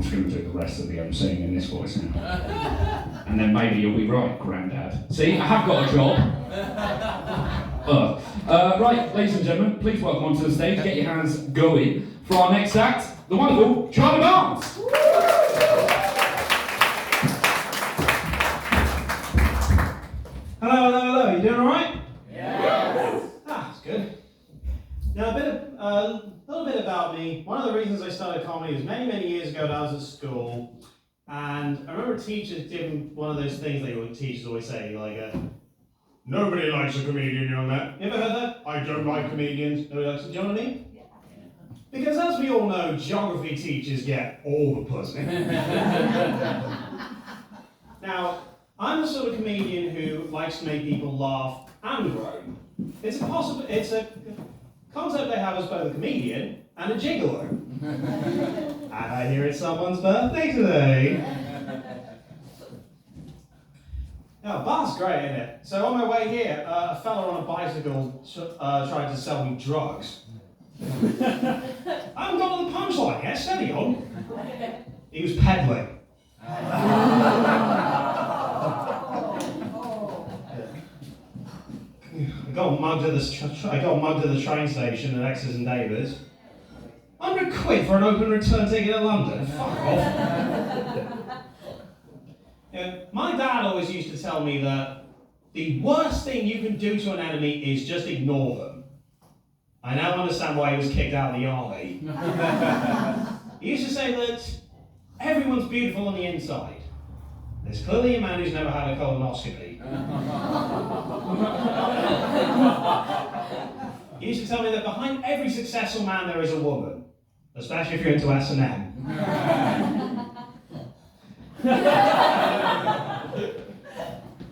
just going to do the rest of the emceeing in this voice now. And then maybe you'll be right, Grandad. See, I have got a job. Right, ladies and gentlemen, please welcome onto the stage, get your hands going, for our next act, the wonderful Charlie Barnes. Hello, you doing alright? Yes. That's good. Now, a little bit about me. One of the reasons I started comedy was many years ago when I was at school, and I remember teachers giving one of those things teachers always say, like, nobody likes a comedian, young man. You ever heard that? I don't like comedians. Nobody likes them. Do you know what I mean? Yeah. Because as we all know, geography teachers get all the pussy. Now, I'm the sort of comedian who likes to make people laugh and groan. It's a concept I have as both a comedian and a gigolo. And I hear it's someone's birthday today. Now, Bar's great, isn't it? So on my way here, a fella on a bicycle tried to sell me drugs. I haven't got to the punchline yet, steady on. He was peddling. I got mugged at the train station at Exeter and Davis. £100 for an open return ticket to London. Fuck off. My dad always used to tell me that the worst thing you can do to an enemy is just ignore them. I now understand why he was kicked out of the army. He used to say that everyone's beautiful on the inside. There's clearly a man who's never had a colonoscopy. He used to tell me that behind every successful man there is a woman, especially if you're into S&M.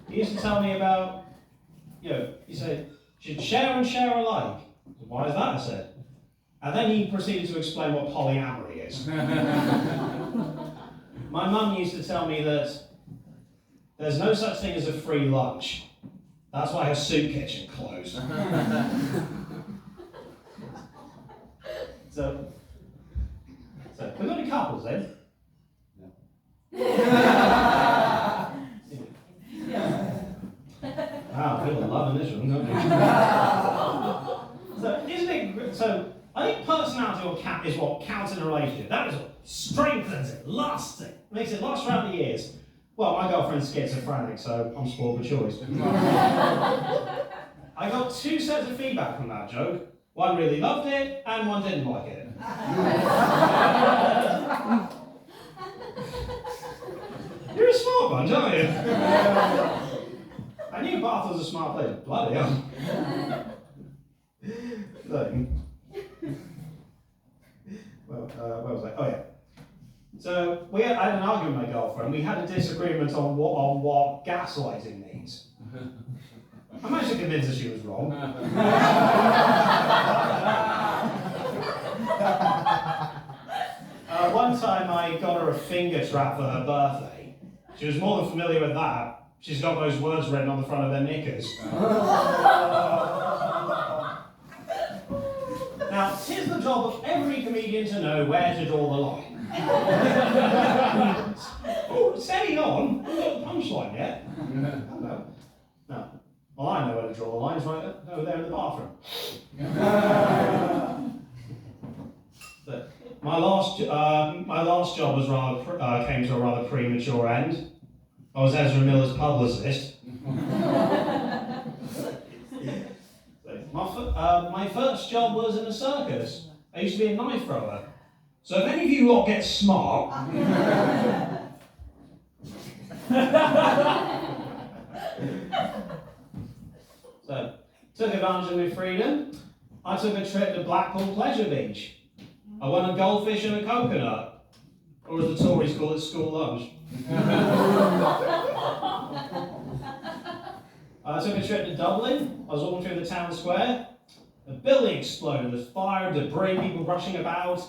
He used to tell me about, he said, should share and share alike. Why is that? I said. And then he proceeded to explain what polyamory is. My mum used to tell me that there's no such thing as a free lunch. That's why her soup kitchen closed. So have we got any couples then? Wow, people are loving this room, don't you? So I think personality is what counts in a relationship. That is what strengthens it, lasts it, makes it last throughout the years. Well, my girlfriend's schizophrenic, so I'm spoiled for choice. I got 2 sets of feedback from that joke. One really loved it, and one didn't like it. You're a smart bunch, aren't you? I knew Bath was a smart place. Bloody hell. Where was I? Oh yeah. So I had an argument with my girlfriend. We had a disagreement on what gaslighting means. I managed to convince her she was wrong. One time I got her a finger trap for her birthday. She was more than familiar with that. She's got those words written on the front of her knickers. Now, tis the job of every comedian to know where to draw the line. Oh, steady on. We've got the punchline yet. No. Well, I know where to draw the lines right over there in the bathroom. But my last job was came to a rather premature end. I was Ezra Miller's publicist. My first job was in a circus. I used to be a knife thrower. So if any of you lot get smart, so took advantage of my freedom. I took a trip to Blackpool Pleasure Beach. I won a goldfish and a coconut, or as the Tories call it, school lunch. I took a trip to Dublin. I was walking through the town square. A building exploded. There's fire, debris, people rushing about.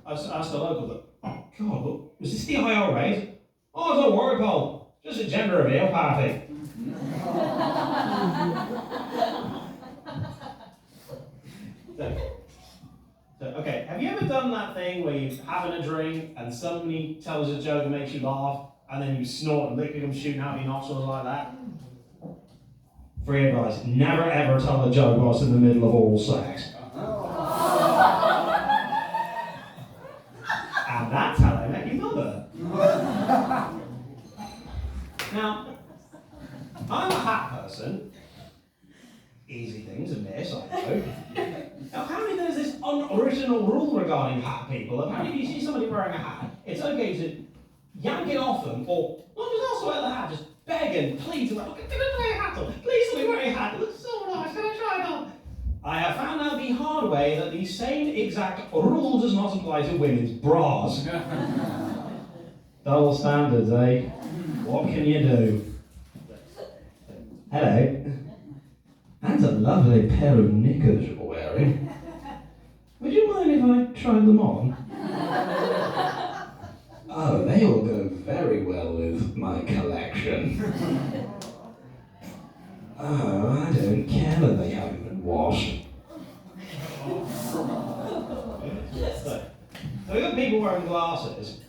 I asked the local, oh God, was this the IRA? Oh, don't worry, Paul. Just a gender reveal party. Okay, have you ever done that thing where you're having a drink and somebody tells a joke and makes you laugh, and then you snort and liquid comes shooting out of your nostrils like that? Free advice, never ever tell a joke whilst in the middle of oral sex. And that's how they make you mother. Now, I'm a hat person. Easy thing to miss, I know. Now, apparently there's this unoriginal rule regarding hat people. Apparently if you see somebody wearing a hat, it's okay to yank it off them, or not just also wear the hat, just beg and plead to them, can I wear a hat on? Please let me wear a hat, it looks so nice, can I try it on? I have found out the hard way that the same exact rule does not apply to women's bras. Double standards, eh? What can you do? Hello. That's a lovely pair of knickers you're wearing. Would you mind if I tried them on? Oh, they will go very well with my collection. Oh, I don't care that they haven't been washed. So we've got people wearing glasses.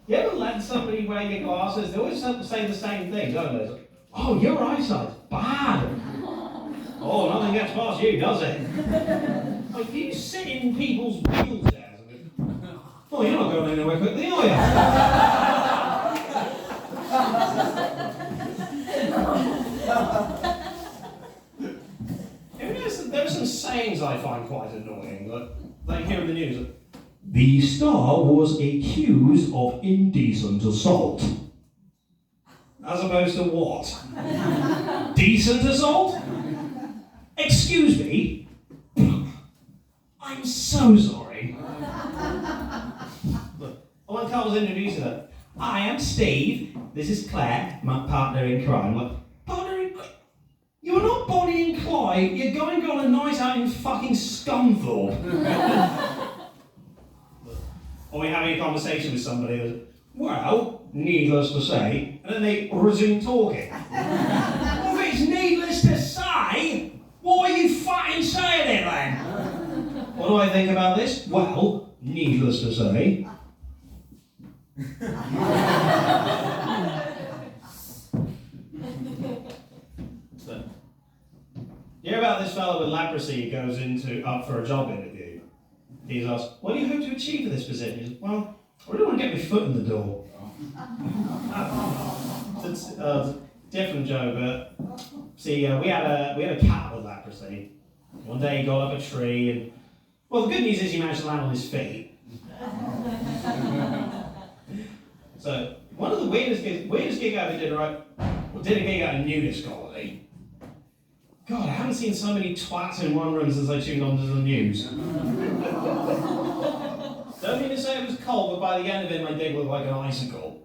You ever let somebody wear your glasses? They always say the same thing, don't they? Like, oh, your eyesight's bad. Oh, nothing gets past you, does it? Like, you sit in people's wheelchairs and go, oh, you're not going anywhere quickly, are you? There are some sayings I find quite annoying, like here in the news. The star was accused of indecent assault. As opposed to what? Decent assault? Excuse me? I'm so sorry. Look, when Carl was introducing her, I am Steve, this is Claire, my partner in crime. Like, partner in crime? You're not Bonnie and Clyde, you're going on a night out in fucking Scunthorpe. Or we're having a conversation with somebody that, well, needless to say, and then they resume talking. Well, if it's needless to say, why are you fucking saying it then? What do I think about this? Well, needless to say. So, you hear about this fellow with leprosy who goes up for a job interview? He's asked, what do you hope to achieve for this position? He says, well, I really want to get my foot in the door. It's a different joke, but see, we had a cat with leprosy. One day he got up a tree, and well, the good news is he managed to land on his feet. So one of the weirdest gig I ever did, did a gig at a nudist colony. God, I haven't seen so many twats in one room since I tuned onto the news. Don't mean to say it was cold, but by the end of it, my dick looked like an icicle.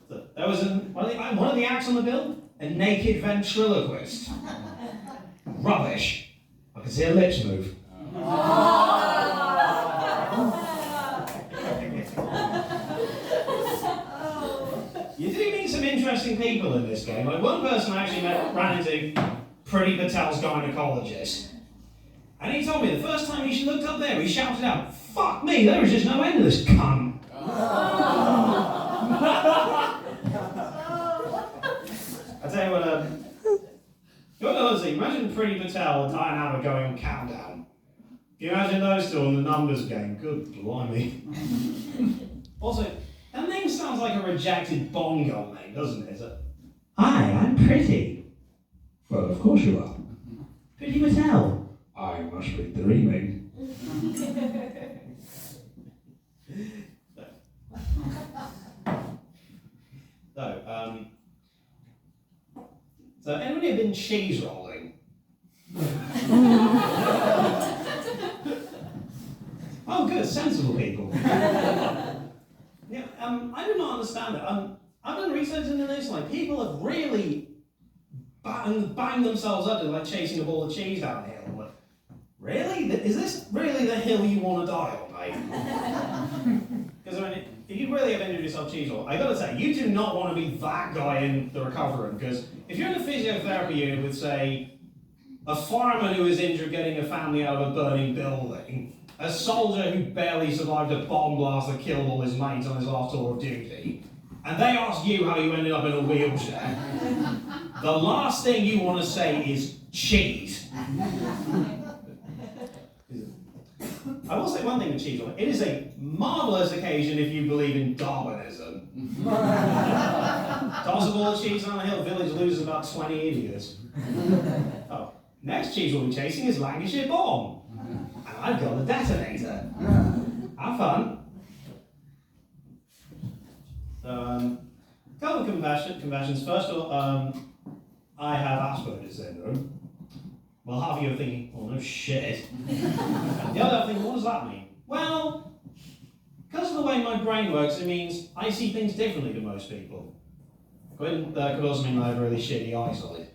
So, there was one of the acts on the bill, a naked ventriloquist. Rubbish. I could see her lips move. You do meet some interesting people in this game. Like one person I actually ran into Pretty Patel's gynecologist. And he told me the first time he looked up there, he shouted out, fuck me, there is just no end to this cunt. I tell you what, you want to honestly, imagine Pretty Patel and Diane Abbott going on Countdown. Can you imagine those two on the numbers game? Good blimey. Also, that name sounds like a rejected Bongo name, doesn't it? Hi, I'm Pretty. Well, of course you are. Pretty Patel. I must be dreaming. So anybody have been cheese rolling? Oh, good, sensible people. Yeah, I do not understand it. I've done research into this. Like, people have really banged themselves up to like chasing a ball of cheese down the hill. I'm like, really? Is this really the hill you want to die on, mate? Because I mean, if you really have injured yourself cheese roll, I gotta say, you do not want to be that guy in the recovery room. Because if you're in a physiotherapy unit with, say, a fireman who was injured getting a family out of a burning building, a soldier who barely survived a bomb blast that killed all his mates on his last tour of duty, and they ask you how you ended up in a wheelchair, the last thing you want to say is cheese. I will say one thing with cheese. It is a marvellous occasion if you believe in Darwinism. Toss a ball of cheese on a hill, village loses about 20 idiots. Oh, next cheese we'll be chasing is Lancashire Bomb. And I've got the detonator. Have fun. So, couple of confessions. First of all, I have Asperger's syndrome. Well, half of you are thinking, oh no shit. The other are thinking, what does that mean? Well, because of the way my brain works, it means I see things differently than most people. Could also mean I have really shitty eyesight.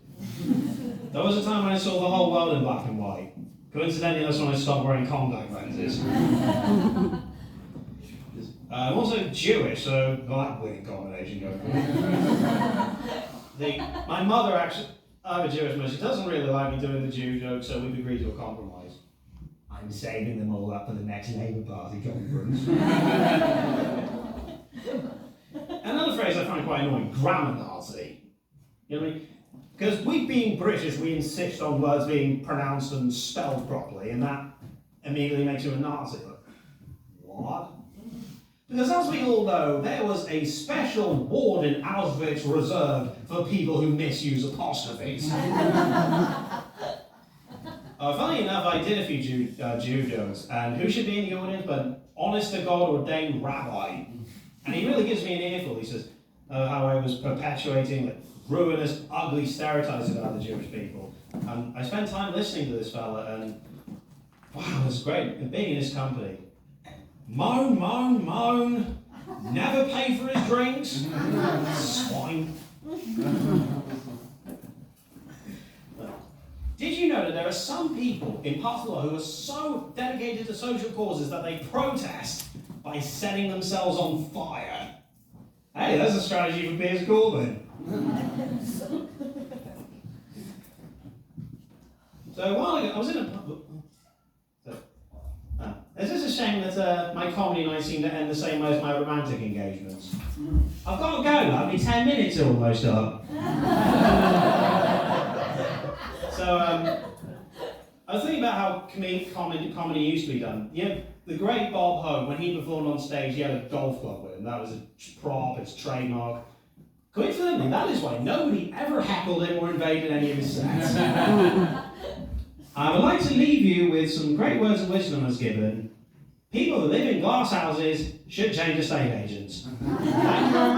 There was a time when I saw the whole world in black and white. Coincidentally, that's when I stopped wearing contact lenses. I'm also Jewish, so that weird combination goes for me. My mother actually, I have a Jewish mother, she doesn't really like me doing the Jew joke, so we've agreed to a compromise. I'm saving them all up for the next Labour Party conference. Another phrase I find quite annoying, grammar Nazi. You know what I mean? Because we being British, we insist on words being pronounced and spelled properly, and that immediately makes you a Nazi. What? Because as we all know, there was a special ward in Auschwitz reserved for people who misuse apostrophes. Funny enough, I did a few Jew jokes, and who should be in the audience but honest to God ordained rabbi. And he really gives me an earful. He says how I was perpetuating ruinous, ugly stereotypes about the Jewish people. And I spent time listening to this fella, and wow, it was great. And being in his company. Moan, moan, moan. Never pay for his drinks. Swine. Did you know that there are some people in parts of the world who are so dedicated to social causes that they protest by setting themselves on fire? Hey, that's a strategy for Piers Corbyn. So a while ago, I was in a pub. It's just a shame that my comedy nights seem to end the same way as my romantic engagements. I've got to go, I'll be 10 minutes almost up. So, I was thinking about how comedy used to be done. You know, the great Bob Hope, when he performed on stage, he had a golf club with him. That was a prop, it's trademark. Coincidentally, that is why nobody ever heckled him or invaded any of his sets. I would like to leave you with some great words of wisdom as given. People who live in glass houses should change estate agents. Thank you very much.